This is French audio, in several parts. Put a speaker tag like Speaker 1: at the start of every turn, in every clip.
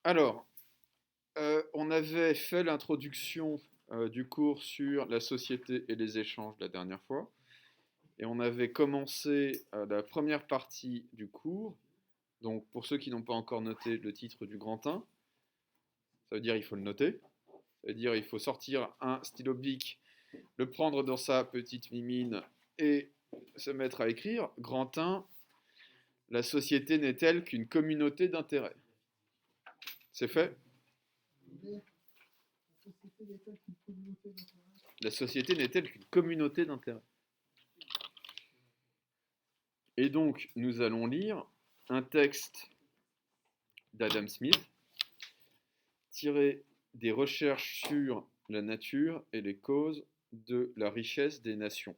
Speaker 1: Alors, on avait fait l'introduction du cours sur la société et les échanges la dernière fois, et on avait commencé la première partie du cours. Donc, pour ceux qui n'ont pas encore noté le titre du grand 1, ça veut dire il faut le noter. Ça veut dire il faut sortir un stylo bic, le prendre dans sa petite mimine et se mettre à écrire. Grand 1, la société n'est-elle qu'une communauté d'intérêts? C'est fait? La société n'est-elle qu'une communauté d'intérêts? Et donc, nous allons lire un texte d'Adam Smith tiré des recherches sur la nature et les causes de la richesse des nations.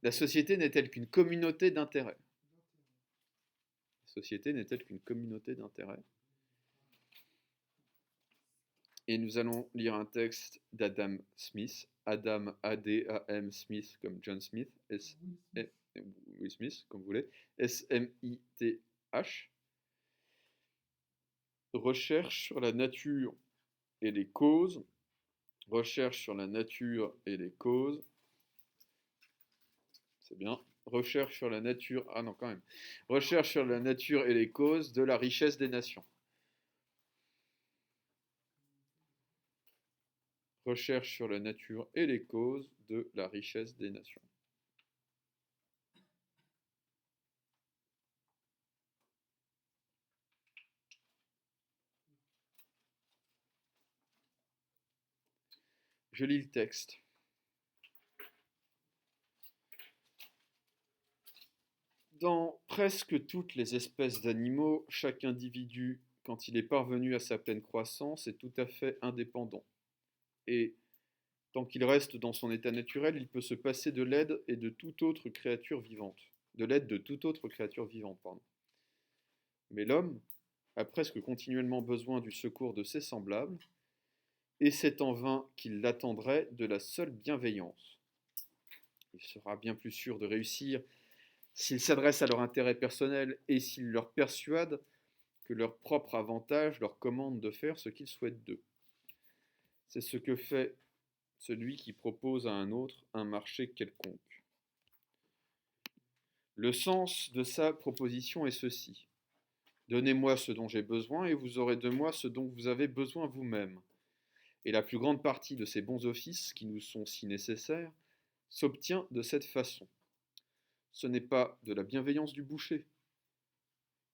Speaker 1: La société n'est-elle qu'une communauté d'intérêts? La société n'est-elle qu'une communauté d'intérêts? Et nous allons lire un texte d'Adam Smith, Adam A-D-A-M Smith comme John Smith, Will Smith comme vous voulez, S-M-I-T-H. Recherche sur la nature et les causes. Recherche sur la nature et les causes. C'est bien. Recherche sur la nature. Ah non, quand même. Recherche sur la nature et les causes de la richesse des nations. Recherche sur la nature et les causes de la richesse des nations. Je lis le texte. Dans presque toutes les espèces d'animaux, chaque individu, quand il est parvenu à sa pleine croissance, est tout à fait indépendant. Et tant qu'il reste dans son état naturel, il peut se passer de l'aide et de toute autre créature vivante. De l'aide de toute autre créature vivante, pardon. Mais l'homme a presque continuellement besoin du secours de ses semblables, et c'est en vain qu'il l'attendrait de la seule bienveillance. Il sera bien plus sûr de réussir s'il s'adresse à leur intérêt personnel et s'il leur persuade que leur propre avantage leur commande de faire ce qu'ils souhaitent d'eux. C'est ce que fait celui qui propose à un autre un marché quelconque. Le sens de sa proposition est ceci. Donnez-moi ce dont j'ai besoin et vous aurez de moi ce dont vous avez besoin vous-même. Et la plus grande partie de ces bons offices qui nous sont si nécessaires s'obtient de cette façon. Ce n'est pas de la bienveillance du boucher,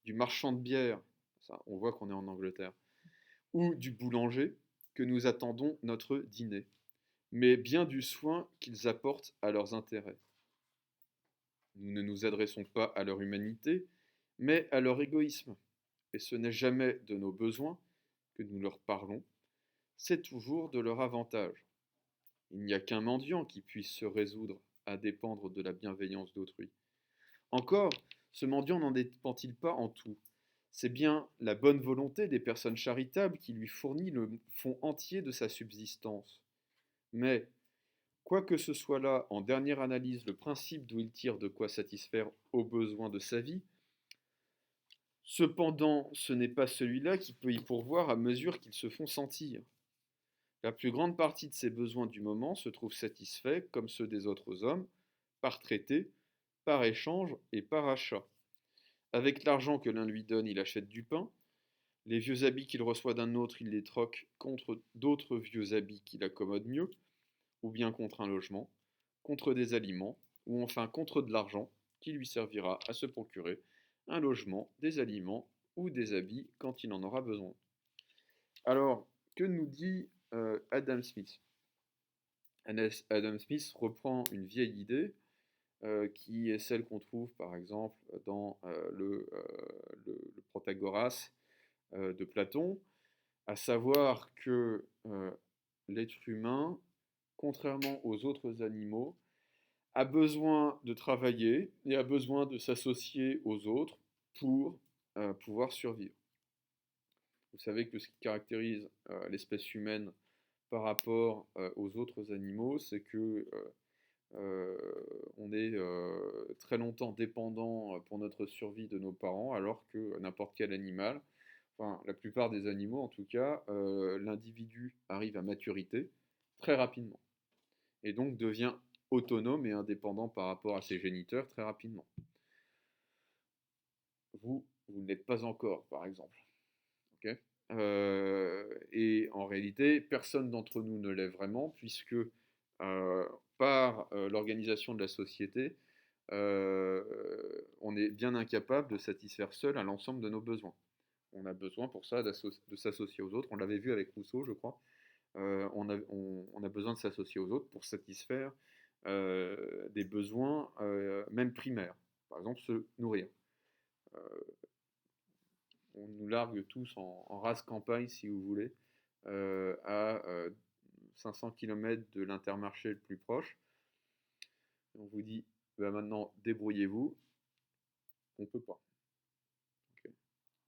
Speaker 1: du marchand de bière, ça, on voit qu'on est en Angleterre, ou du boulanger que nous attendons notre dîner, mais bien du soin qu'ils apportent à leurs intérêts. Nous ne nous adressons pas à leur humanité, mais à leur égoïsme, et ce n'est jamais de nos besoins que nous leur parlons, c'est toujours de leur avantage. Il n'y a qu'un mendiant qui puisse se résoudre à dépendre de la bienveillance d'autrui. Encore, ce mendiant n'en dépend-il pas en tout? C'est bien la bonne volonté des personnes charitables qui lui fournit le fond entier de sa subsistance. Mais, quoique ce soit là, en dernière analyse, le principe d'où il tire de quoi satisfaire aux besoins de sa vie, cependant, ce n'est pas celui-là qui peut y pourvoir à mesure qu'ils se font sentir. La plus grande partie de ses besoins du moment se trouve satisfaits, comme ceux des autres hommes, par traité, par échange et par achat. Avec l'argent que l'un lui donne, il achète du pain. Les vieux habits qu'il reçoit d'un autre, il les troque contre d'autres vieux habits qui l'accommodent mieux, ou bien contre un logement, contre des aliments, ou enfin contre de l'argent qui lui servira à se procurer un logement, des aliments ou des habits quand il en aura besoin. Alors, que nous dit Adam Smith? Adam Smith reprend une vieille idée qui est celle qu'on trouve par exemple dans le Protagoras de Platon, à savoir que l'être humain, contrairement aux autres animaux, a besoin de travailler et a besoin de s'associer aux autres pour pouvoir survivre. Vous savez que ce qui caractérise l'espèce humaine par rapport aux autres animaux, c'est que On est très longtemps dépendant pour notre survie de nos parents, alors que n'importe quel animal, enfin la plupart des animaux en tout cas, l'individu arrive à maturité très rapidement et donc devient autonome et indépendant par rapport à ses géniteurs très rapidement. Vous ne l'êtes pas encore, par exemple. Ok. Et en réalité, personne d'entre nous ne l'est vraiment, puisque par l'organisation de la société, on est bien incapable de satisfaire seul à l'ensemble de nos besoins. On a besoin pour ça de s'associer aux autres. On l'avait vu avec Rousseau, je crois. On a besoin de s'associer aux autres pour satisfaire des besoins, même primaires. Par exemple, se nourrir. Euh, on nous largue tous en race campagne, si vous voulez, à 500 km de l'intermarché le plus proche. On vous dit, bah maintenant, débrouillez-vous. On ne peut pas. Okay.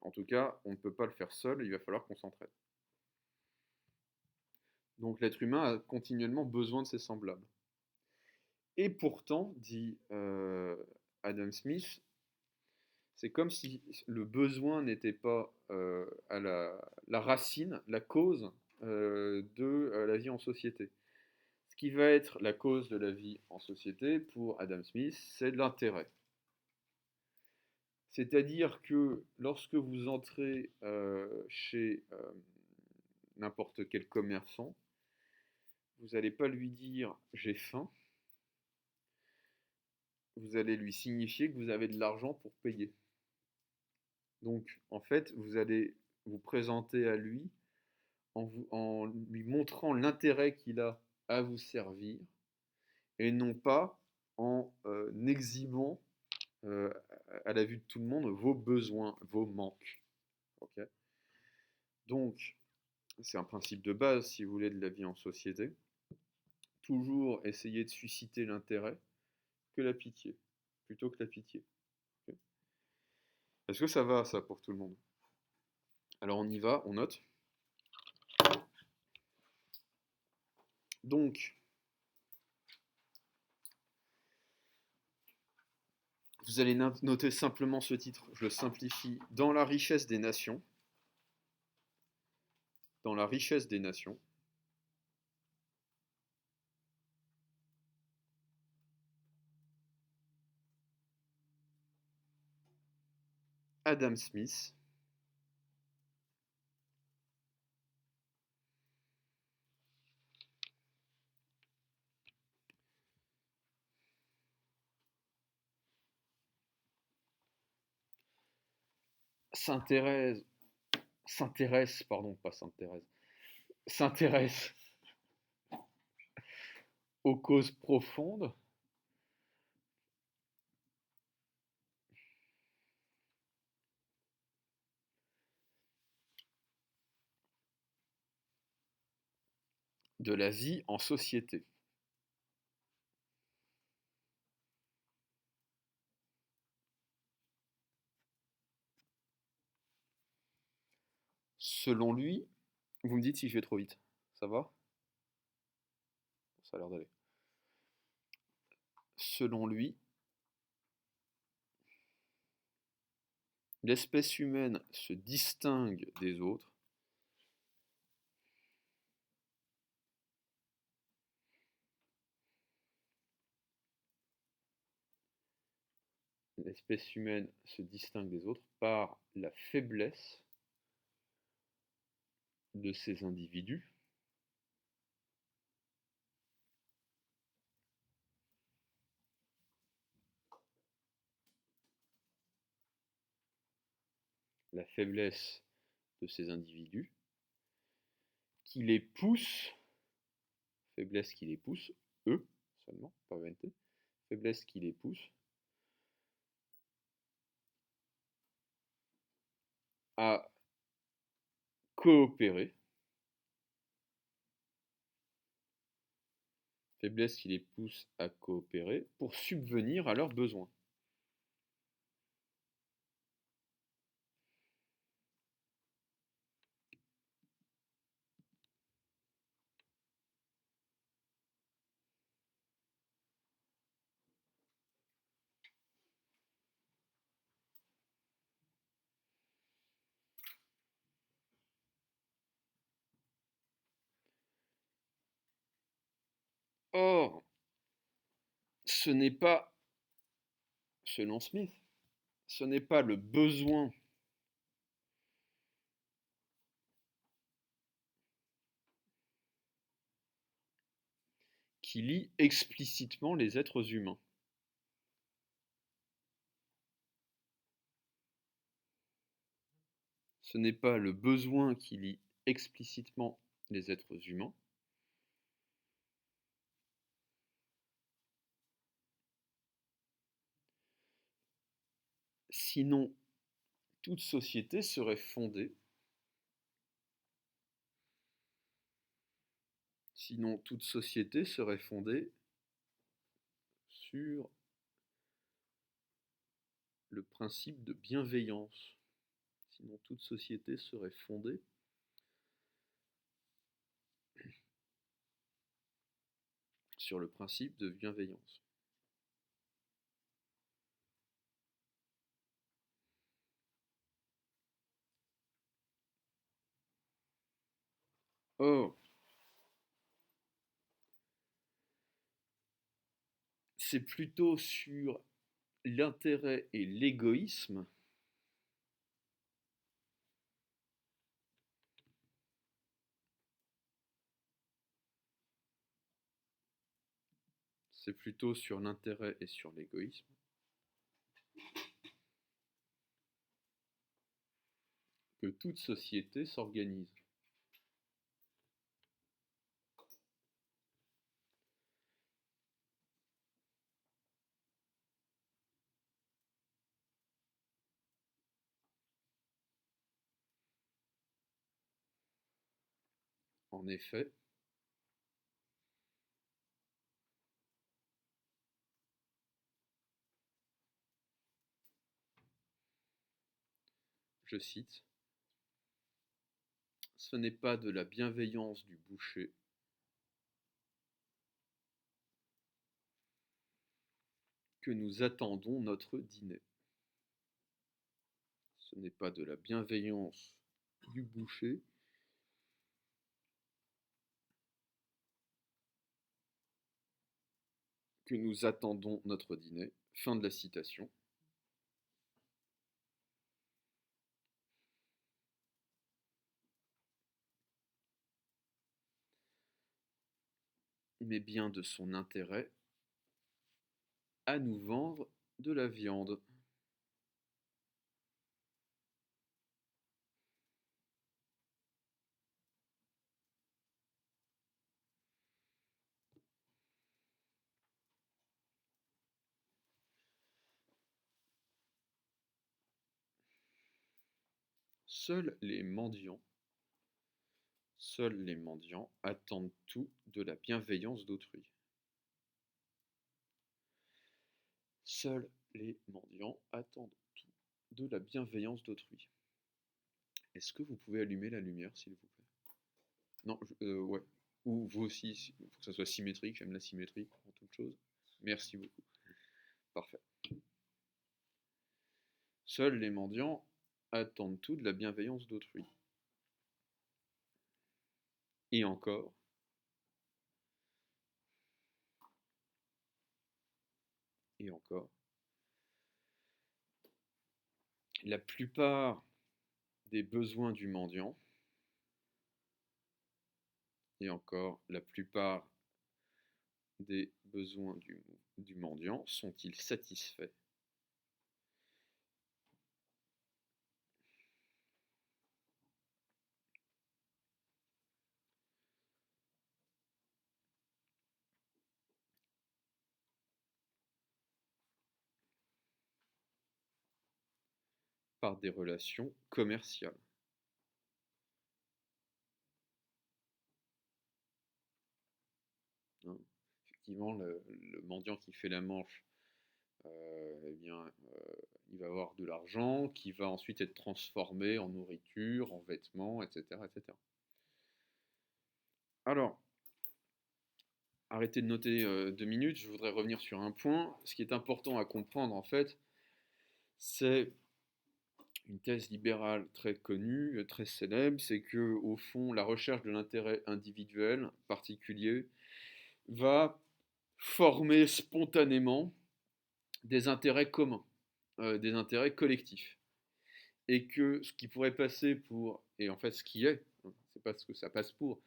Speaker 1: En tout cas, on ne peut pas le faire seul, il va falloir qu'on s'entraide. Donc l'être humain a continuellement besoin de ses semblables. Et pourtant, dit Adam Smith, c'est comme si le besoin n'était pas à la racine, la cause de la vie en société. Ce qui va être la cause de la vie en société pour Adam Smith, c'est de l'intérêt. C'est-à-dire que lorsque vous entrez chez n'importe quel commerçant, vous n'allez pas lui dire j'ai faim, vous allez lui signifier que vous avez de l'argent pour payer. Donc en fait, vous allez vous présenter à lui en lui montrant l'intérêt qu'il a à vous servir et non pas en exhibant à la vue de tout le monde vos besoins, vos manques. Okay. Donc, c'est un principe de base, si vous voulez, de la vie en société. Toujours essayer de susciter l'intérêt que la pitié, plutôt que la pitié. Okay. Est-ce que ça va, ça, pour tout le monde? Alors on y va, on note. Donc, vous allez noter simplement ce titre, je le simplifie, dans la richesse des nations. Dans la richesse des nations. Adam Smith s'intéresse, s'intéresse aux causes profondes de la vie en société. Selon lui, vous me dites si je vais trop vite. Ça va? Ça a l'air d'aller. Selon lui, l'espèce humaine se distingue des autres l'espèce humaine se distingue des autres par la faiblesse de ces individus la faiblesse de ces individus qui les pousse, faiblesse qui les pousse, eux seulement, pas VNT, faiblesse qui les pousse à coopérer, faiblesse qui les pousse à coopérer pour subvenir à leurs besoins. Or, ce n'est pas, selon Smith, ce n'est pas le besoin qui lie explicitement les êtres humains. Ce n'est pas le besoin qui lie explicitement les êtres humains, sinon toute société serait fondée sur le principe de bienveillance. Sinon toute société serait fondée sur le principe de bienveillance. Or, c'est plutôt sur l'intérêt et l'égoïsme c'est plutôt sur l'intérêt et sur l'égoïsme que toute société s'organise. En effet, je cite, « Ce n'est pas de la bienveillance du boucher que nous attendons notre dîner. Ce n'est pas de la bienveillance du boucher que nous attendons notre dîner. » Fin de la citation. Mais bien de son intérêt à nous vendre de la viande. Seuls les mendiants attendent tout de la bienveillance d'autrui. Seuls les mendiants attendent tout de la bienveillance d'autrui. Est-ce que vous pouvez allumer la lumière, s'il vous plaît? Non, ouais. Ou vous aussi, il faut que ça soit symétrique, j'aime la symétrie en toute chose. Merci beaucoup. Parfait. Seuls les mendiants attendent tout de la bienveillance d'autrui. Et encore, la plupart des besoins du mendiant, la plupart des besoins du mendiant sont-ils satisfaits? Par des relations commerciales. Hein. Effectivement, le mendiant qui fait la manche, eh bien, il va avoir de l'argent qui va ensuite être transformé en nourriture, en vêtements, etc., etc. Alors, arrêtez de noter 2 minutes, je voudrais revenir sur un point. Ce qui est important à comprendre, en fait, c'est une thèse libérale très connue, très célèbre, c'est que, au fond, la recherche de l'intérêt individuel particulier va former spontanément des intérêts communs, des intérêts collectifs. Et que ce qui pourrait passer pour, et en fait ce qui est, c'est pas ce que ça passe pour,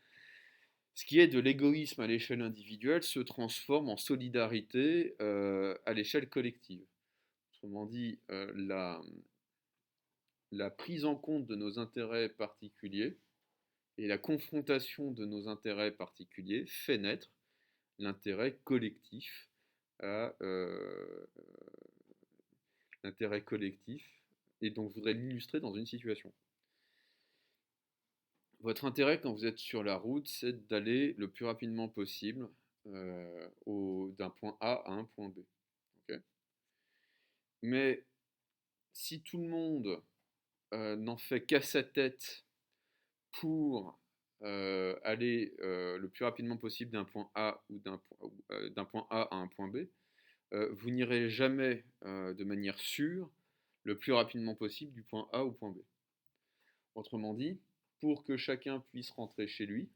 Speaker 1: ce qui est de l'égoïsme à l'échelle individuelle se transforme en solidarité à l'échelle collective. Autrement dit, la prise en compte de nos intérêts particuliers et la confrontation de nos intérêts particuliers fait naître l'intérêt collectif à l'intérêt collectif. Et donc je voudrais l'illustrer dans une situation. Votre intérêt quand vous êtes sur la route, c'est d'aller le plus rapidement possible d'un point A à un point B. Okay. Mais si tout le monde n'en fait qu'à sa tête pour aller le plus rapidement possible d'un point A ou d'un point A à un point B, vous n'irez jamais de manière sûre le plus rapidement possible du point A au point B. Autrement dit, pour que chacun puisse rentrer chez lui,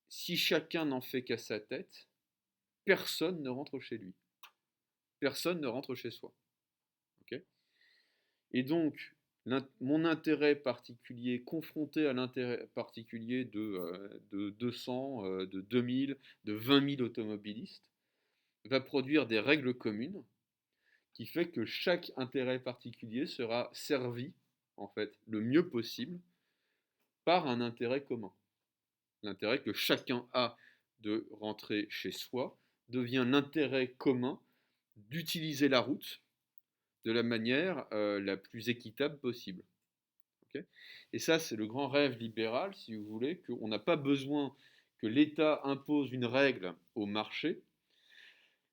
Speaker 1: si chacun n'en fait qu'à sa tête, personne ne rentre chez lui. Personne ne rentre chez soi. Okay. Et donc, mon intérêt particulier confronté à l'intérêt particulier de 200, de 2000, de 20 000 automobilistes va produire des règles communes qui fait que chaque intérêt particulier sera servi, en fait, le mieux possible par un intérêt commun. L'intérêt que chacun a de rentrer chez soi devient l'intérêt commun d'utiliser la route de la manière la plus équitable possible. Okay. Et ça, c'est le grand rêve libéral, si vous voulez, qu'on n'a pas besoin que l'État impose une règle au marché.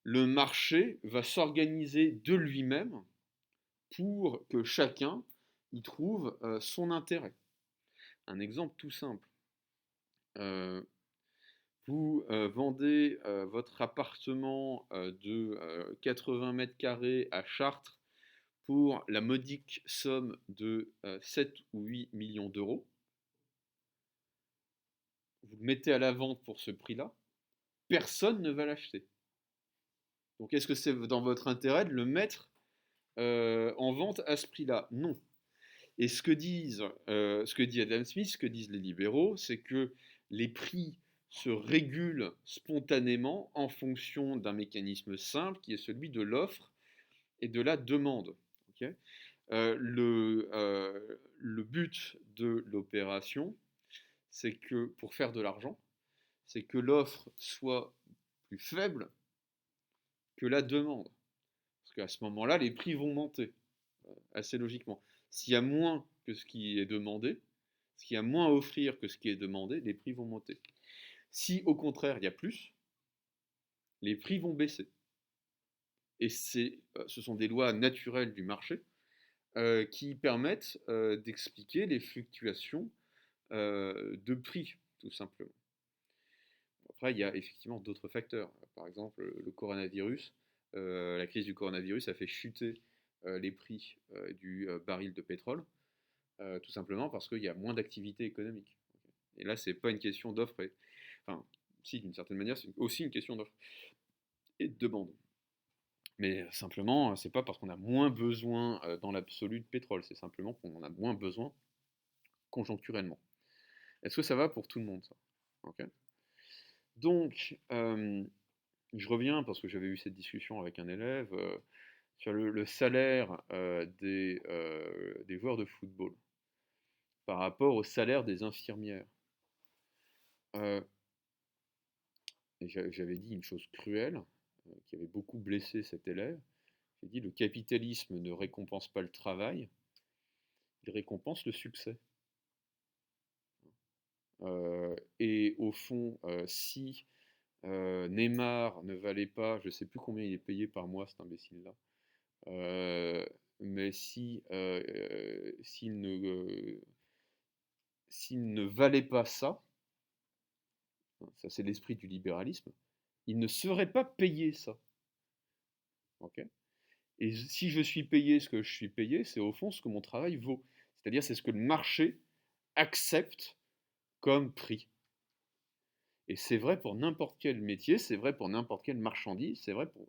Speaker 1: Le marché va s'organiser de lui-même pour que chacun y trouve son intérêt. Un exemple tout simple. Vous vendez votre appartement de 80 mètres carrés à Chartres pour la modique somme de 7 ou 8 millions d'euros. Vous le mettez à la vente pour ce prix-là, personne ne va l'acheter. Donc est-ce que c'est dans votre intérêt de le mettre en vente à ce prix-là? Non. Et ce que dit Adam Smith, ce que disent les libéraux, c'est que les prix se régulent spontanément en fonction d'un mécanisme simple qui est celui de l'offre et de la demande. Okay. Le but de l'opération, c'est que pour faire de l'argent, c'est que l'offre soit plus faible que la demande. Parce qu'à ce moment-là, les prix vont monter, assez logiquement. S'il y a moins que ce qui est demandé, s'il y a moins à offrir que ce qui est demandé, les prix vont monter. Si au contraire il y a plus, les prix vont baisser. Et ce sont des lois naturelles du marché qui permettent d'expliquer les fluctuations de prix, tout simplement. Après, il y a effectivement d'autres facteurs. Par exemple, le coronavirus, la crise du coronavirus a fait chuter les prix du baril de pétrole, tout simplement parce qu'il y a moins d'activité économique. Et là, c'est pas une question d'offre, enfin, si, d'une certaine manière, c'est aussi une question d'offre et de demande. Mais simplement, c'est pas parce qu'on a moins besoin dans l'absolu de pétrole, c'est simplement qu'on en a moins besoin conjoncturellement. Est-ce que ça va pour tout le monde, ça? Okay. Donc, je reviens, parce que j'avais eu cette discussion avec un élève, sur le salaire des joueurs de football par rapport au salaire des infirmières. J'avais dit une chose cruelle, qui avait beaucoup blessé cet élève. J'ai dit, le capitalisme ne récompense pas le travail, il récompense le succès. Et au fond, si Neymar ne valait pas, je ne sais plus combien il est payé par mois, cet imbécile-là, mais s'il ne valait pas ça, ça c'est l'esprit du libéralisme, il ne serait pas payé ça. Okay. Et si je suis payé ce que je suis payé, c'est au fond ce que mon travail vaut. C'est-à-dire c'est ce que le marché accepte comme prix. Et c'est vrai pour n'importe quel métier, c'est vrai pour n'importe quelle marchandise, c'est vrai pour...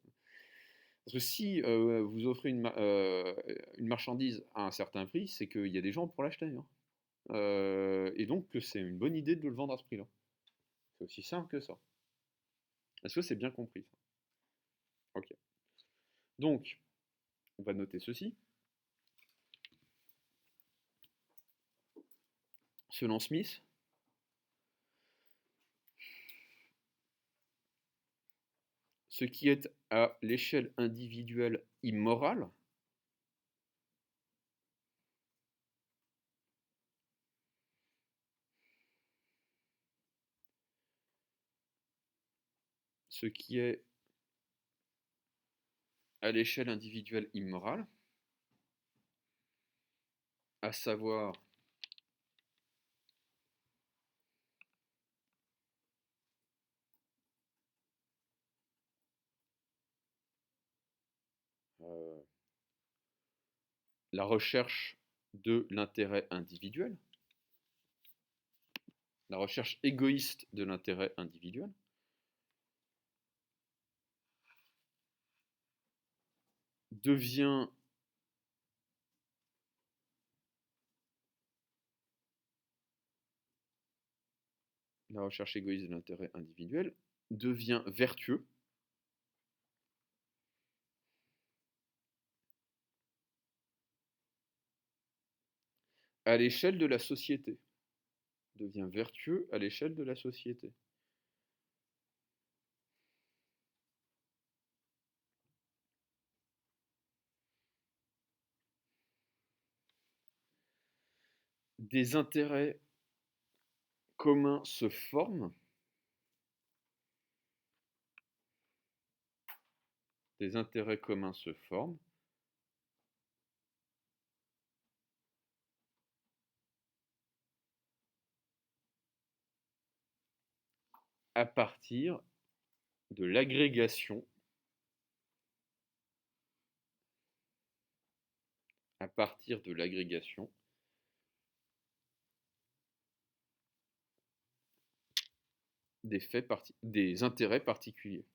Speaker 1: Parce que si vous offrez une marchandise à un certain prix, c'est qu'il y a des gens pour l'acheter, hein. Et donc que c'est une bonne idée de le vendre à ce prix-là. C'est aussi simple que ça. Est-ce que c'est bien compris ça? Ok. Donc, on va noter ceci. Selon Smith, ce qui est à l'échelle individuelle immoral, ce qui est à l'échelle individuelle immorale, à savoir euh, la recherche de l'intérêt individuel, la recherche égoïste de l'intérêt individuel, devient la recherche égoïste de l'intérêt individuel devient vertueux à l'échelle de la société. Devient vertueux à l'échelle de la société. Des intérêts communs se forment. Des intérêts communs se forment à partir de l'agrégation, à partir de l'agrégation des intérêts particuliers.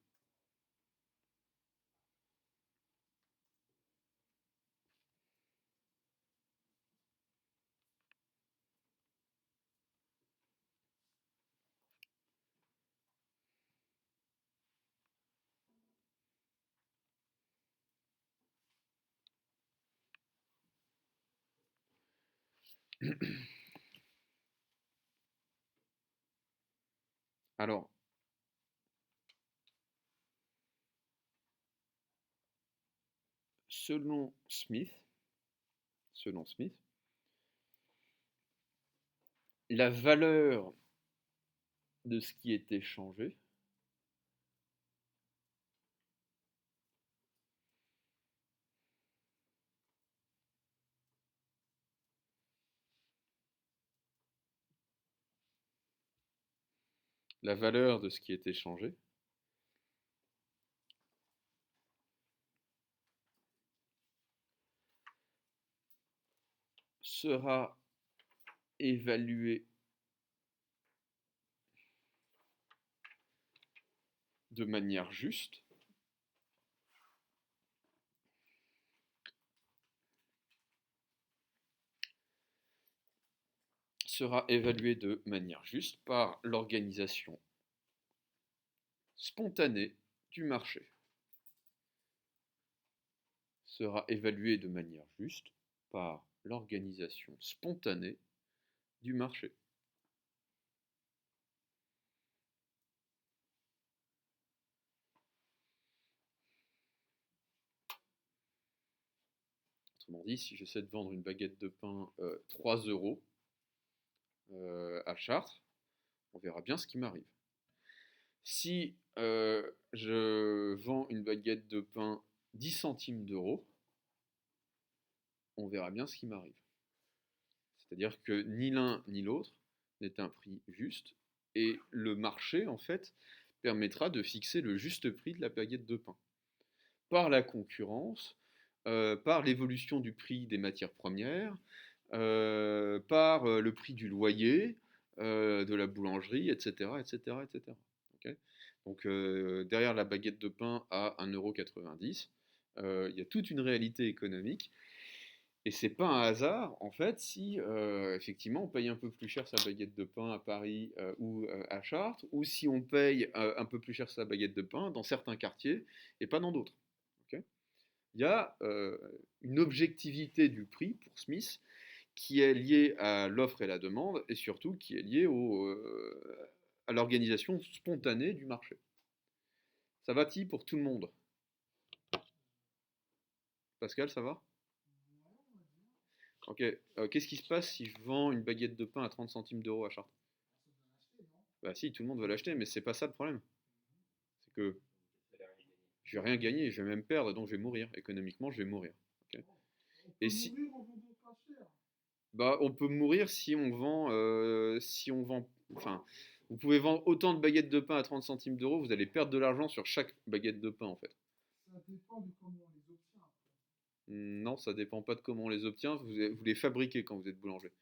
Speaker 1: Alors, selon Smith, la valeur de ce qui est échangé la valeur de ce qui est échangé sera évaluée de manière juste par l'organisation spontanée du marché. Sera évaluée de manière juste par l'organisation spontanée du marché. Autrement dit, si j'essaie de vendre une baguette de pain 3 € à Chartres, on verra bien ce qui m'arrive. Si je vends une baguette de pain 10 centimes d'euros, on verra bien ce qui m'arrive. C'est-à-dire que ni l'un ni l'autre n'est un prix juste, et le marché, en fait, permettra de fixer le juste prix de la baguette de pain. Par la concurrence, par l'évolution du prix des matières premières, par le prix du loyer, de la boulangerie, etc., etc., etc. Ok. Donc derrière la baguette de pain à 1,90 €, il y a toute une réalité économique. Et c'est pas un hasard, en fait, si effectivement on paye un peu plus cher sa baguette de pain à Paris ou à Chartres, ou si on paye un peu plus cher sa baguette de pain dans certains quartiers et pas dans d'autres. Ok. Il y a une objectivité du prix pour Smith qui est liée à l'offre et la demande et surtout qui est liée à l'organisation spontanée du marché. Ça va-t-il pour tout le monde? Pascal, ça va? Ok. Qu'est-ce qui se passe si je vends une baguette de pain à 30 centimes d'euros à Chartres? Bah si, tout le monde va l'acheter, mais c'est pas ça le problème. C'est que je vais rien gagner, je vais même perdre, donc je vais mourir. Économiquement, je vais mourir. Ok. Et si, bah, on peut mourir si on vend, enfin, vous pouvez vendre autant de baguettes de pain à 30 centimes d'euros, vous allez perdre de l'argent sur chaque baguette de pain en fait. Non, ça dépend pas de comment on les obtient, vous les fabriquez quand vous êtes boulanger.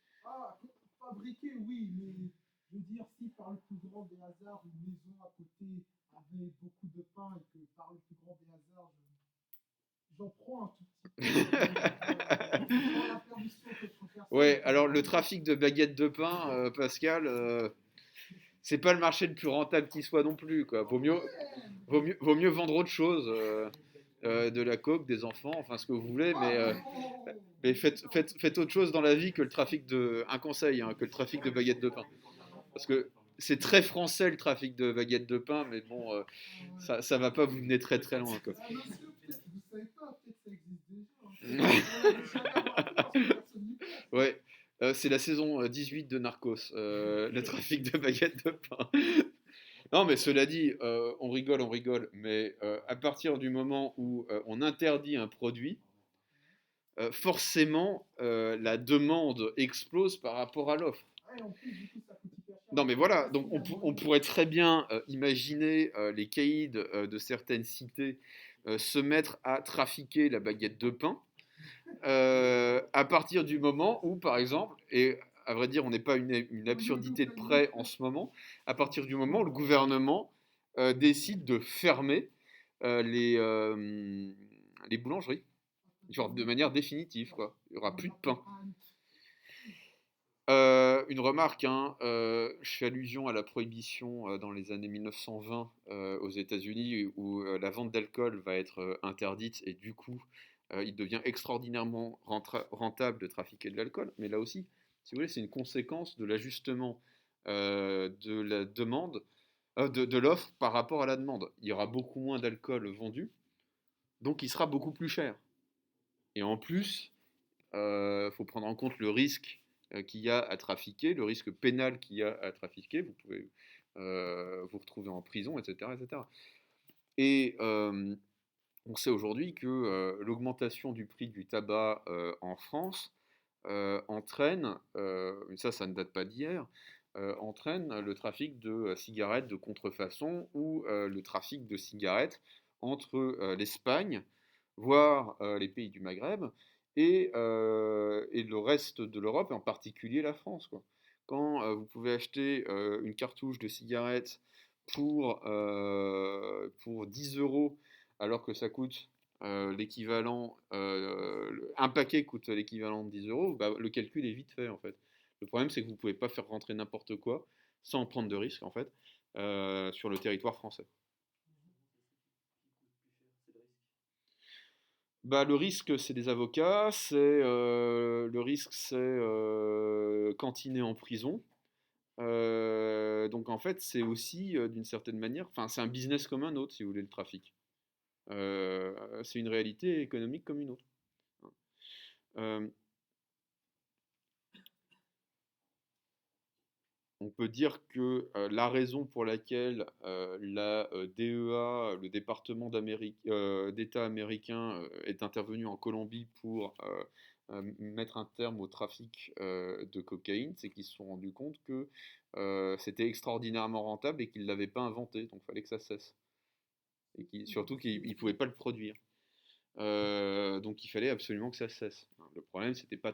Speaker 1: Ouais, alors le trafic de baguettes de pain, Pascal, c'est pas le marché le plus rentable qui soit non plus, quoi. Vaut mieux vendre autre chose, de la coke, des enfants, enfin ce que vous voulez, mais faites autre chose dans la vie que le trafic un conseil, hein, que le trafic de baguettes de pain. Parce que c'est très français le trafic de baguettes de pain, mais bon, ça va pas vous mener très très loin, quoi. Ouais, c'est la saison 18 de Narcos, le trafic de baguettes de pain. Non, mais cela dit, on rigole, mais à partir du moment où on interdit un produit, forcément la demande explose par rapport à l'offre. Non, mais voilà, donc on pourrait très bien imaginer les caïds de certaines cités se mettre à trafiquer la baguette de pain à partir du moment où, par exemple, et à vrai dire, on n'est pas une absurdité de près en ce moment, à partir du moment où le gouvernement décide de fermer euh, les, euh, les boulangeries, genre de manière définitive, quoi. Il n'y aura plus de pain. Une remarque, hein, je fais allusion à la prohibition dans les années 1920 aux États-Unis où la vente d'alcool va être interdite et du coup il devient extraordinairement rentable de trafiquer de l'alcool. Mais là aussi, si vous voulez, c'est une conséquence de l'ajustement de la demande, de l'offre par rapport à la demande. Il y aura beaucoup moins d'alcool vendu, donc il sera beaucoup plus cher. Et en plus, faut prendre en compte le risque qu'il y a à trafiquer, le risque pénal qu'il y a à trafiquer. Vous pouvez vous retrouver en prison, etc., etc. Et on sait aujourd'hui que l'augmentation du prix du tabac en France entraîne, ça ne date pas d'hier, entraîne le trafic de cigarettes de contrefaçon ou le trafic de cigarettes entre l'Espagne, voire les pays du Maghreb, et le reste de l'Europe, et en particulier la France, quoi. Quand vous pouvez acheter une cartouche de cigarettes pour 10 euros, alors que ça coûte un paquet coûte l'équivalent de 10 euros, bah, le calcul est vite fait en fait. Le problème c'est que vous ne pouvez pas faire rentrer n'importe quoi sans prendre de risque en fait sur le territoire français. Bah, le risque, c'est des avocats, le risque, c'est cantiner en prison. Donc en fait, c'est aussi d'une certaine manière, enfin, c'est un business comme un autre, si vous voulez, le trafic. C'est une réalité économique comme une autre. Euh, on peut dire que la raison pour laquelle la DEA, le département d'État américain, est intervenu en Colombie pour mettre un terme au trafic de cocaïne, c'est qu'ils se sont rendus compte que c'était extraordinairement rentable et qu'ils ne l'avaient pas inventé, donc il fallait que ça cesse. Et surtout qu'ils ne pouvaient pas le produire. Donc il fallait absolument que ça cesse. Le problème, c'était pas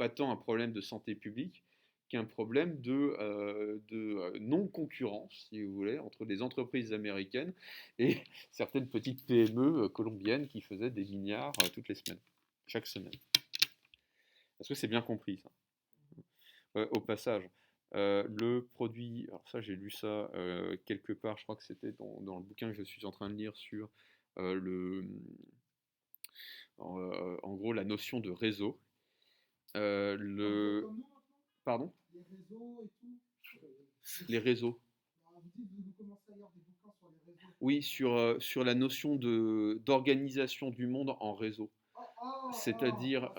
Speaker 1: tant un problème de santé publique qu'un problème de non-concurrence, si vous voulez, entre les entreprises américaines et certaines petites PME colombiennes qui faisaient des milliards toutes les semaines, chaque semaine. Est-ce que c'est bien compris ça? Au passage, le produit, alors ça j'ai lu ça quelque part, je crois que c'était dans le bouquin que je suis en train de lire sur le, en gros la notion de réseau. Le... Pardon?
Speaker 2: Les réseaux et tout.
Speaker 1: Les réseaux.
Speaker 2: Vous dites que vous commencez à lire des bouquins sur les réseaux.
Speaker 1: Oui, sur la notion d'organisation du monde en réseau. C'est-à-dire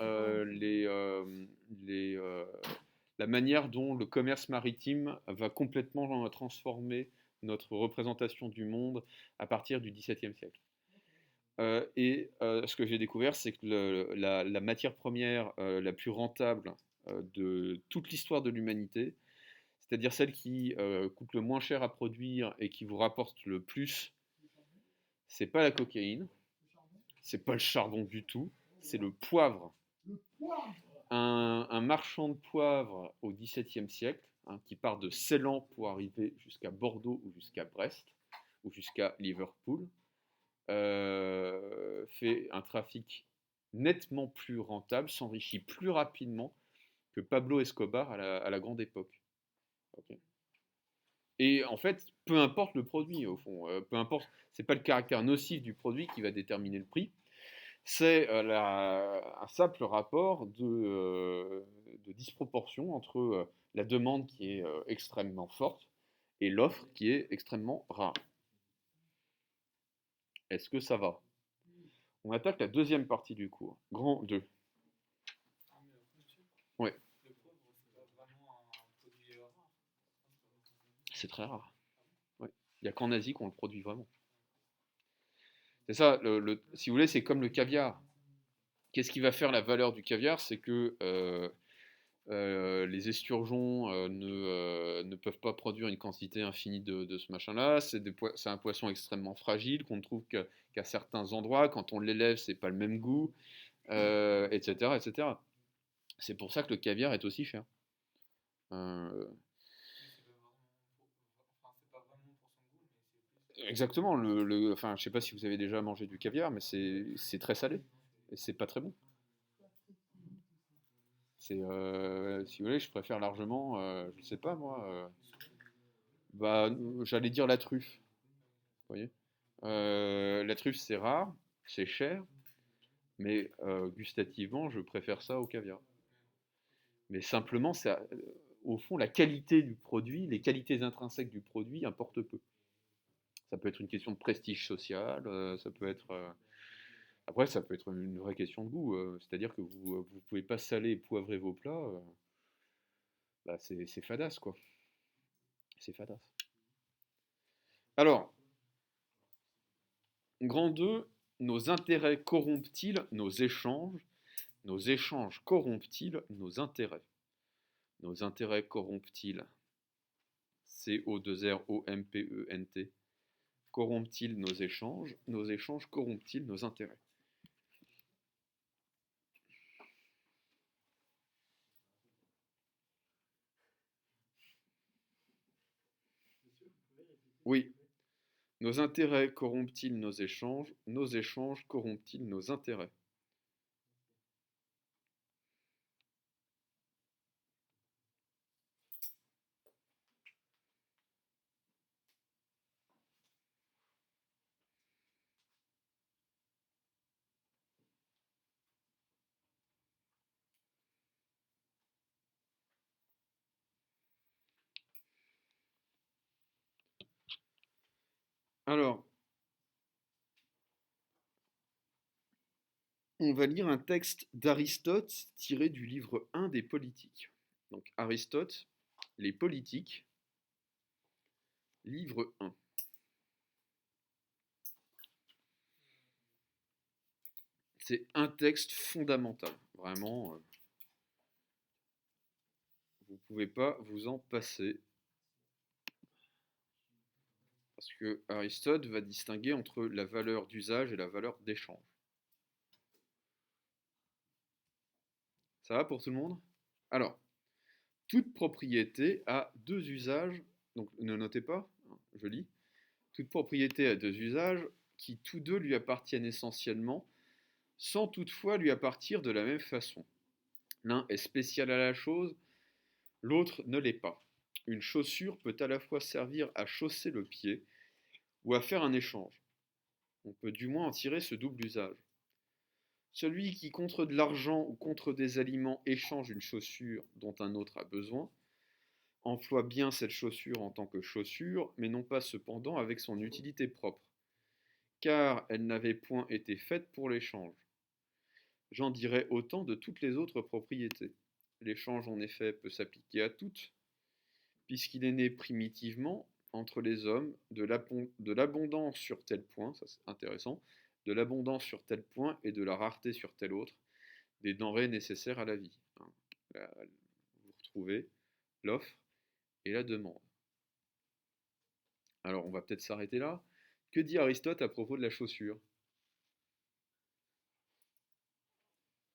Speaker 1: la manière dont le commerce maritime va complètement transformer notre représentation du monde à partir du XVIIe siècle. Ce que j'ai découvert, c'est que la matière première la plus rentable de toute l'histoire de l'humanité, c'est-à-dire celle qui coûte le moins cher à produire et qui vous rapporte le plus, c'est pas la cocaïne, c'est pas le charbon du tout, c'est le poivre. Un marchand de poivre au XVIIe siècle, qui part de Ceylan pour arriver jusqu'à Bordeaux ou jusqu'à Brest ou jusqu'à Liverpool, fait un trafic nettement plus rentable, s'enrichit plus rapidement que Pablo Escobar à la grande époque. Okay. Et en fait, peu importe le produit, au fond, peu importe, c'est pas le caractère nocif du produit qui va déterminer le prix, c'est un simple rapport de disproportion entre la demande qui est extrêmement forte et l'offre qui est extrêmement rare. Est-ce que ça va? On attaque la deuxième partie du cours. Grand 2. Ouais. C'est très rare. Ouais. Il n'y a qu'en Asie qu'on le produit vraiment. C'est ça, si vous voulez, c'est comme le caviar. Qu'est-ce qui va faire la valeur du caviar? C'est que les esturgeons ne peuvent pas produire une quantité infinie de ce machin-là. C'est un poisson extrêmement fragile qu'on ne trouve qu'à certains endroits. Quand on l'élève, c'est pas le même goût, etc., etc. C'est pour ça que le caviar est aussi cher. Exactement. Enfin, je sais pas si vous avez déjà mangé du caviar, mais c'est très salé et c'est pas très bon. Si vous voulez, je préfère largement, je sais pas moi, bah, j'allais dire la truffe. Vous voyez, la truffe c'est rare, c'est cher, mais gustativement, je préfère ça au caviar. Mais simplement, au fond, la qualité du produit, les qualités intrinsèques du produit importent peu. Ça peut être une question de prestige social, ça peut être. Après, ça peut être une vraie question de goût. C'est-à-dire que vous ne pouvez pas saler et poivrer vos plats. Bah, c'est fadasse, quoi. C'est fadasse. Alors, grand 2, nos intérêts corrompent-ils nos échanges? Nos échanges corrompent-ils nos intérêts? Nos intérêts corrompent-ils? C-O-2-R-O-M-P-E-N-T. Corrompent-ils nos échanges? Nos échanges corrompent-ils nos intérêts? Oui. Nos intérêts corrompent-ils nos échanges? Nos échanges corrompent-ils nos intérêts? Alors, on va lire un texte d'Aristote tiré du livre 1 des Politiques. Donc Aristote, les Politiques, livre 1. C'est un texte fondamental, vraiment. Vous ne pouvez pas vous en passer. Parce que Aristote va distinguer entre la valeur d'usage et la valeur d'échange. Ça va pour tout le monde? Alors, Toute propriété a deux usages, donc ne notez pas, je lis. Toute propriété a deux usages qui tous deux lui appartiennent essentiellement, sans toutefois lui appartir de la même façon. L'un est spécial à la chose, l'autre ne l'est pas. Une chaussure peut à la fois servir à chausser le pied ou à faire un échange. On peut du moins en tirer ce double usage. Celui qui, contre de l'argent ou contre des aliments, échange une chaussure dont un autre a besoin, emploie bien cette chaussure en tant que chaussure, mais non pas cependant avec son utilité propre, car elle n'avait point été faite pour l'échange. J'en dirais autant de toutes les autres propriétés. L'échange en effet peut s'appliquer à toutes, puisqu'il est né primitivement entre les hommes de l'abondance sur tel point, ça c'est intéressant, de l'abondance sur tel point et de la rareté sur tel autre, des denrées nécessaires à la vie. Vous retrouvez l'offre et la demande. Alors on va peut-être s'arrêter là. Que dit Aristote à propos de la chaussure?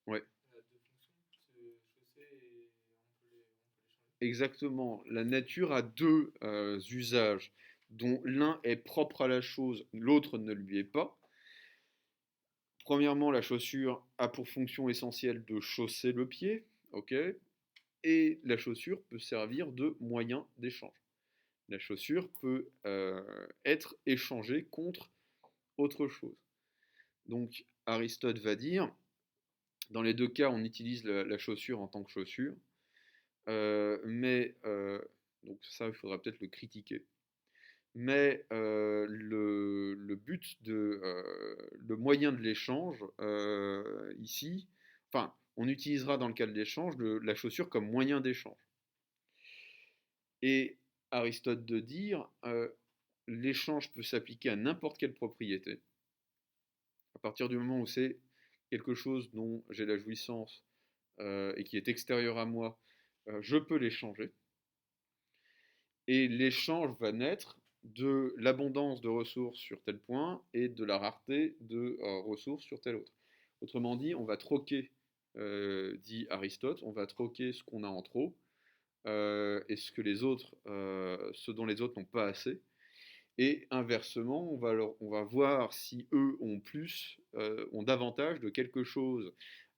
Speaker 1: Ouais, exactement. La nature a deux usages, dont l'un est propre à la chose, l'autre ne lui est pas. Premièrement, la chaussure a pour fonction essentielle de chausser le pied, ok? Et la chaussure peut servir de moyen d'échange. La chaussure peut être échangée contre autre chose. Donc Aristote va dire, dans les deux cas, on utilise la chaussure en tant que chaussure, donc ça, il faudra peut-être le critiquer. Mais le but le moyen de l'échange ici, enfin, on utilisera dans le cas de l'échange la chaussure comme moyen d'échange. Et Aristote de dire, l'échange peut s'appliquer à n'importe quelle propriété. À partir du moment où c'est quelque chose dont j'ai la jouissance et qui est extérieur à moi, je peux l'échanger. Et l'échange va naître de l'abondance de ressources sur tel point et de la rareté de ressources sur tel autre. Autrement dit, on va troquer, dit Aristote, on va troquer ce qu'on a en trop et ce dont les autres n'ont pas assez. Et inversement, on va voir si eux ont plus, ont davantage de quelque chose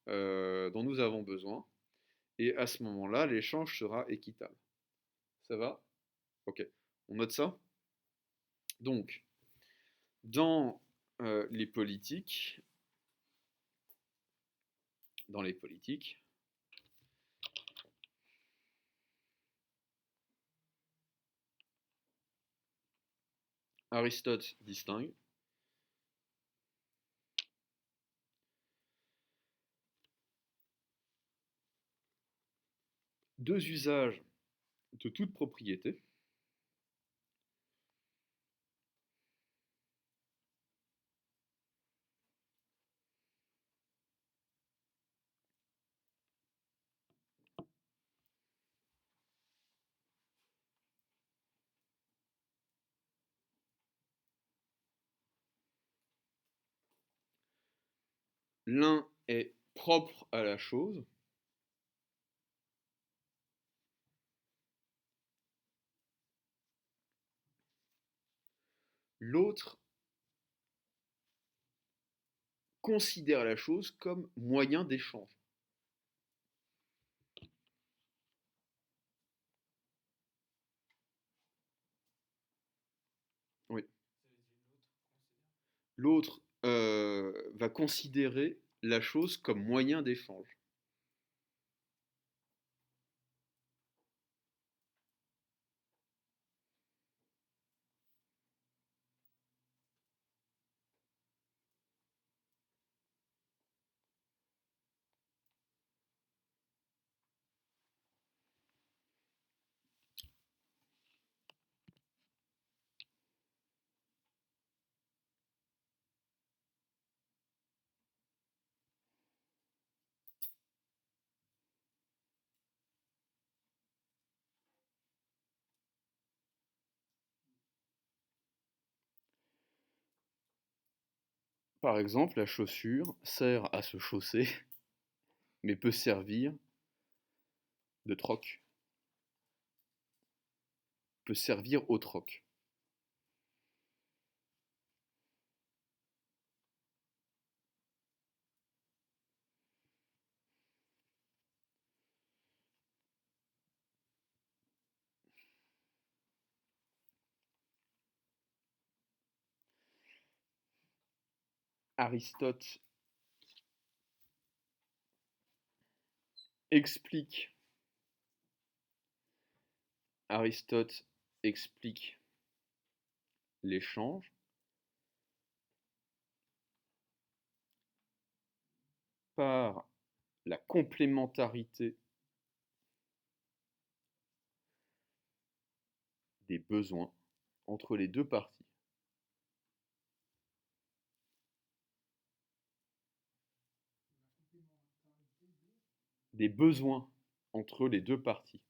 Speaker 1: dont nous avons besoin. Et à ce moment-là, l'échange sera équitable. Ça va? Ok. On note ça? Donc, dans les politiques, Aristote distingue deux usages de toute propriété. L'un est propre à la chose, l'autre considère la chose comme moyen d'échange. Oui. L'autre va considérer la chose comme moyen d'échange. Par exemple, la chaussure sert à se chausser, mais peut servir de troc. peut servir au troc. Aristote explique l'échange par la complémentarité des besoins entre les deux parties. Des besoins entre les deux parties.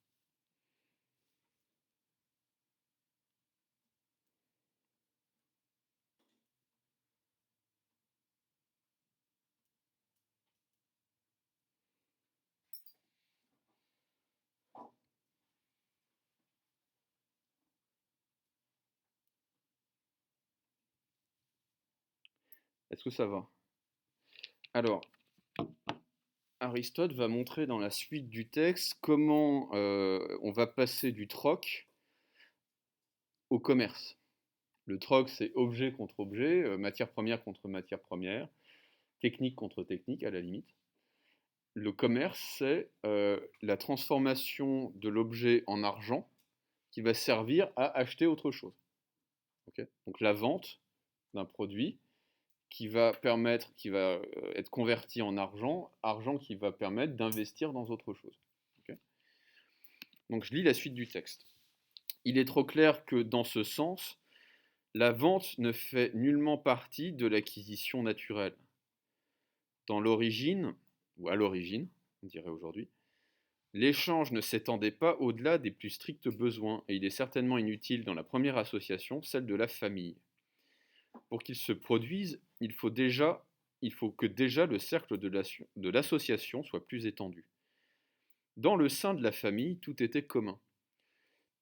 Speaker 1: Est-ce que ça va? Alors, Aristote va montrer dans la suite du texte comment on va passer du troc au commerce. Le troc, c'est objet contre objet, matière première contre matière première, technique contre technique à la limite. Le commerce, c'est la transformation de l'objet en argent qui va servir à acheter autre chose. Okay. Donc la vente d'un produit qui va être converti en argent, argent qui va permettre d'investir dans autre chose. Okay. Donc je lis la suite du texte. Il est trop clair que dans ce sens, la vente ne fait nullement partie de l'acquisition naturelle. Dans l'origine, ou à l'origine, on dirait aujourd'hui, l'échange ne s'étendait pas au-delà des plus stricts besoins, et il est certainement inutile dans la première association, celle de la famille. Pour qu'il se produise, il faut que déjà le cercle de l'association soit plus étendu. Dans le sein de la famille, tout était commun.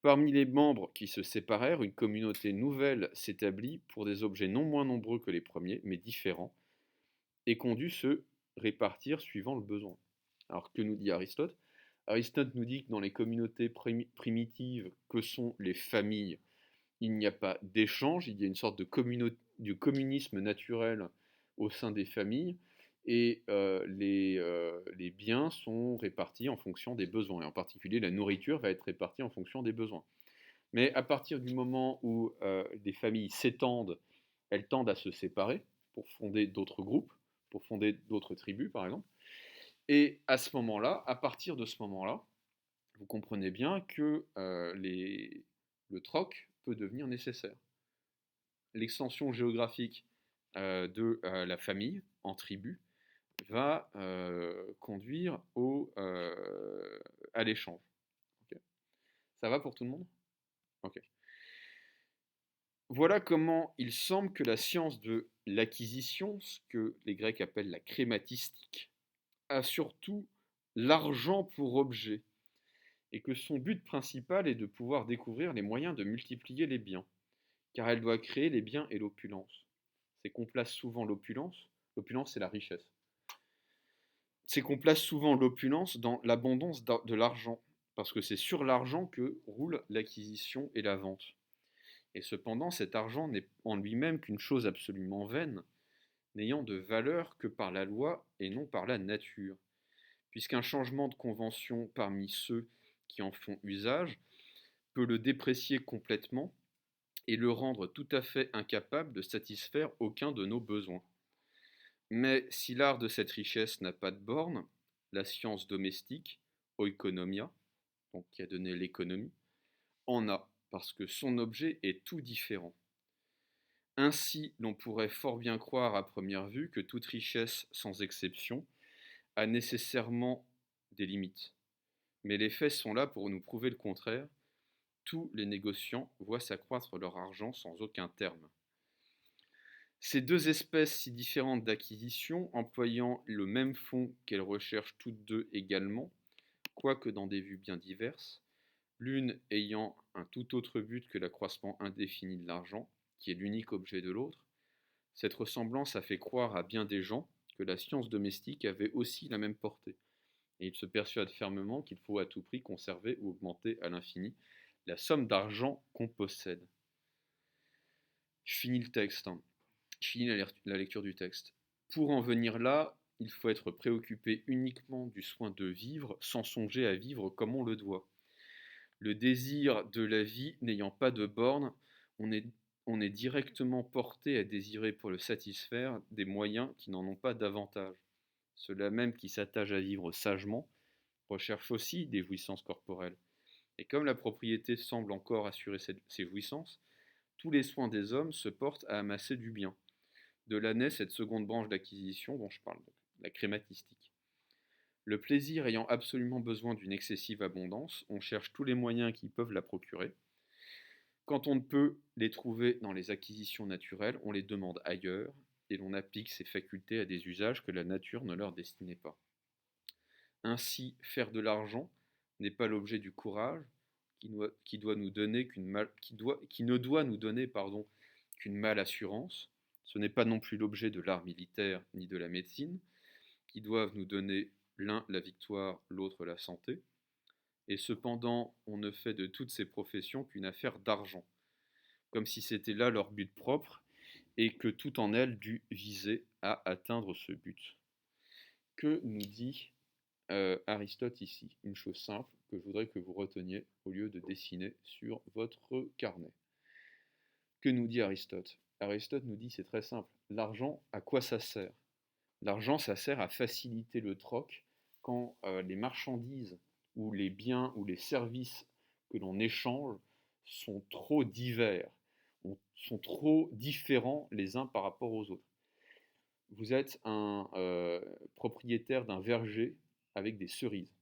Speaker 1: Parmi les membres qui se séparèrent, une communauté nouvelle s'établit pour des objets non moins nombreux que les premiers, mais différents, et qu'on dut se répartir suivant le besoin. Alors que nous dit Aristote? Aristote nous dit que dans les communautés primitives que sont les familles, il n'y a pas d'échange, il y a une sorte de communisme naturel au sein des familles, et les biens sont répartis en fonction des besoins, et en particulier la nourriture va être répartie en fonction des besoins. Mais à partir du moment où des familles s'étendent, elles tendent à se séparer pour fonder d'autres groupes, pour fonder d'autres tribus par exemple, et à ce moment-là, à partir de ce moment-là, vous comprenez bien que le troc peut devenir nécessaire. L'extension géographique de la famille en tribu va conduire à l'échange. Okay. Ça va pour tout le monde? Ok. Voilà comment il semble que la science de l'acquisition, ce que les Grecs appellent la crématistique, a surtout l'argent pour objet, et que son but principal est de pouvoir découvrir les moyens de multiplier les biens, car elle doit créer les biens et l'opulence. C'est qu'on place souvent l'opulence c'est la richesse, c'est qu'on place souvent l'opulence dans l'abondance de l'argent, parce que c'est sur l'argent que roule l'acquisition et la vente. Et cependant, cet argent n'est en lui-même qu'une chose absolument vaine, n'ayant de valeur que par la loi et non par la nature, puisqu'un changement de convention parmi ceux qui en font usage peut le déprécier complètement et le rendre tout à fait incapable de satisfaire aucun de nos besoins. Mais si l'art de cette richesse n'a pas de borne, la science domestique, oikonomia, donc qui a donné l'économie, en a, parce que son objet est tout différent. Ainsi, l'on pourrait fort bien croire à première vue que toute richesse, sans exception, a nécessairement des limites. Mais les faits sont là pour nous prouver le contraire. Tous les négociants voient s'accroître leur argent sans aucun terme. Ces deux espèces si différentes d'acquisition, employant le même fond qu'elles recherchent toutes deux également, quoique dans des vues bien diverses, l'une ayant un tout autre but que l'accroissement indéfini de l'argent, qui est l'unique objet de l'autre. Cette ressemblance a fait croire à bien des gens que la science domestique avait aussi la même portée, et ils se persuadent fermement qu'il faut à tout prix conserver ou augmenter à l'infini la somme d'argent qu'on possède. Je finis le texte, hein. Je finis la lecture du texte. Pour en venir là, il faut être préoccupé uniquement du soin de vivre sans songer à vivre comme on le doit. Le désir de la vie n'ayant pas de bornes, on est, on est directement porté à désirer pour le satisfaire des moyens qui n'en ont pas davantage. Ceux-là même qui s'attachent à vivre sagement recherchent aussi des jouissances corporelles. Et comme la propriété semble encore assurer ces jouissances, tous les soins des hommes se portent à amasser du bien. De là naît cette seconde branche d'acquisition dont je parle, donc, la crématistique. Le plaisir ayant absolument besoin d'une excessive abondance, on cherche tous les moyens qui peuvent la procurer. Quand on ne peut les trouver dans les acquisitions naturelles, on les demande ailleurs, et l'on applique ces facultés à des usages que la nature ne leur destinait pas. Ainsi, faire de l'argent n'est pas l'objet du courage, qui ne doit nous donner qu'une mâle assurance. Ce n'est pas non plus l'objet de l'art militaire ni de la médecine, qui doivent nous donner l'un la victoire, l'autre la santé. Et cependant, on ne fait de toutes ces professions qu'une affaire d'argent, comme si c'était là leur but propre, et que tout en elles dût viser à atteindre ce but. Que nous dit Aristote ici? Une chose simple que je voudrais que vous reteniez au lieu de dessiner sur votre carnet. Que nous dit Aristote? Aristote nous dit, c'est très simple, l'argent, à quoi ça sert? L'argent, ça sert à faciliter le troc quand les marchandises ou les biens ou les services que l'on échange sont trop divers, sont trop différents les uns par rapport aux autres. Vous êtes un propriétaire d'un verger avec des cerises,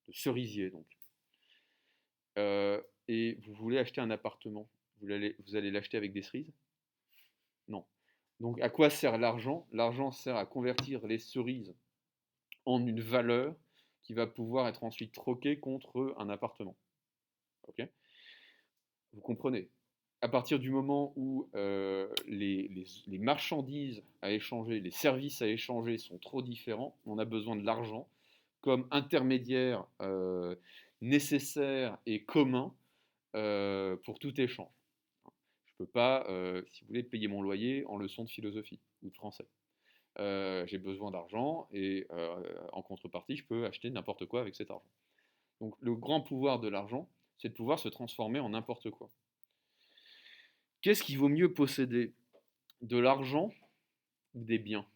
Speaker 1: de cerisier donc, et vous voulez acheter un appartement. Vous allez l'acheter avec des cerises? Non. Donc à quoi sert l'argent? L'argent sert à convertir les cerises en une valeur qui va pouvoir être ensuite troquée contre un appartement. Ok? Vous comprenez? À partir du moment où les marchandises à échanger, les services à échanger sont trop différents, on a besoin de l'argent comme intermédiaire nécessaire et commun pour tout échange. Je ne peux pas, si vous voulez, payer mon loyer en leçon de philosophie ou de français. J'ai besoin d'argent et en contrepartie, je peux acheter n'importe quoi avec cet argent. Donc le grand pouvoir de l'argent, c'est de pouvoir se transformer en n'importe quoi. Qu'est-ce qui vaut mieux posséder? De l'argent ou des biens?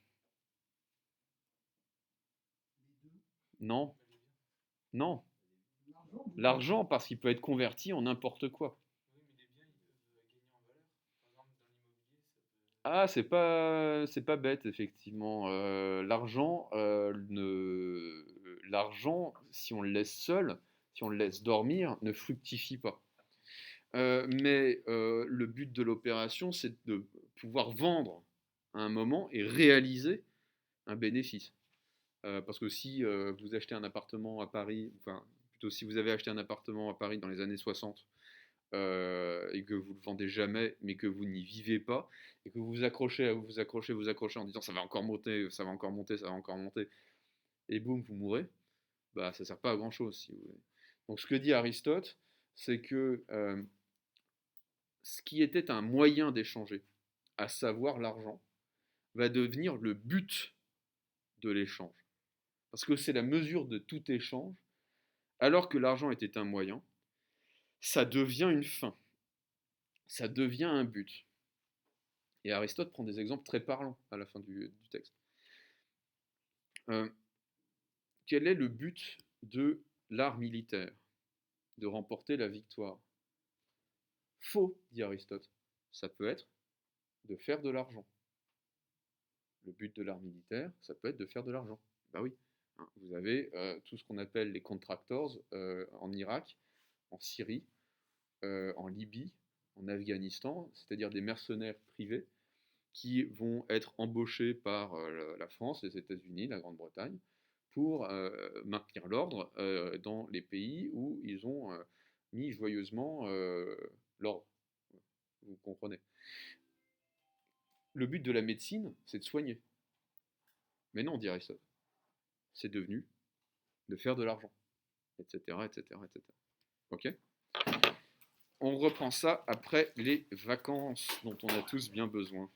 Speaker 1: Non, non. L'argent parce qu'il peut être converti en n'importe quoi. Ah, c'est pas bête, effectivement. L'argent, si on le laisse seul, si on le laisse dormir, ne fructifie pas. Mais le but de l'opération, c'est de pouvoir vendre à un moment et réaliser un bénéfice. Parce que si vous achetez un appartement à Paris, enfin, plutôt si vous avez acheté un appartement à Paris dans les années 60 et que vous ne le vendez jamais, mais que vous n'y vivez pas, et que vous vous accrochez en disant ça va encore monter, ça va encore monter, ça va encore monter, et boum, vous mourrez, bah ça ne sert pas à grand chose si vous voulez. Donc ce que dit Aristote, c'est que ce qui était un moyen d'échanger, à savoir l'argent, va devenir le but de l'échange. Parce que c'est la mesure de tout échange, alors que l'argent était un moyen, ça devient une fin, ça devient un but. Et Aristote prend des exemples très parlants à la fin du texte. Euh, quel est le but de l'art militaire? De remporter la victoire. Faux, dit Aristote. Ça peut être de faire de l'argent. Le but de l'art militaire, ça peut être de faire de l'argent. Ben oui. Vous avez tout ce qu'on appelle les contractors en Irak, en Syrie, en Libye, en Afghanistan, c'est-à-dire des mercenaires privés qui vont être embauchés par la France, les États-Unis, la Grande-Bretagne, pour maintenir l'ordre dans les pays où ils ont mis joyeusement l'ordre. Vous comprenez. Le but de la médecine, c'est de soigner. Mais non, dit Aristote. C'est devenu de faire de l'argent, etc., etc., etc. Ok ? On reprend ça après les vacances dont on a tous bien besoin.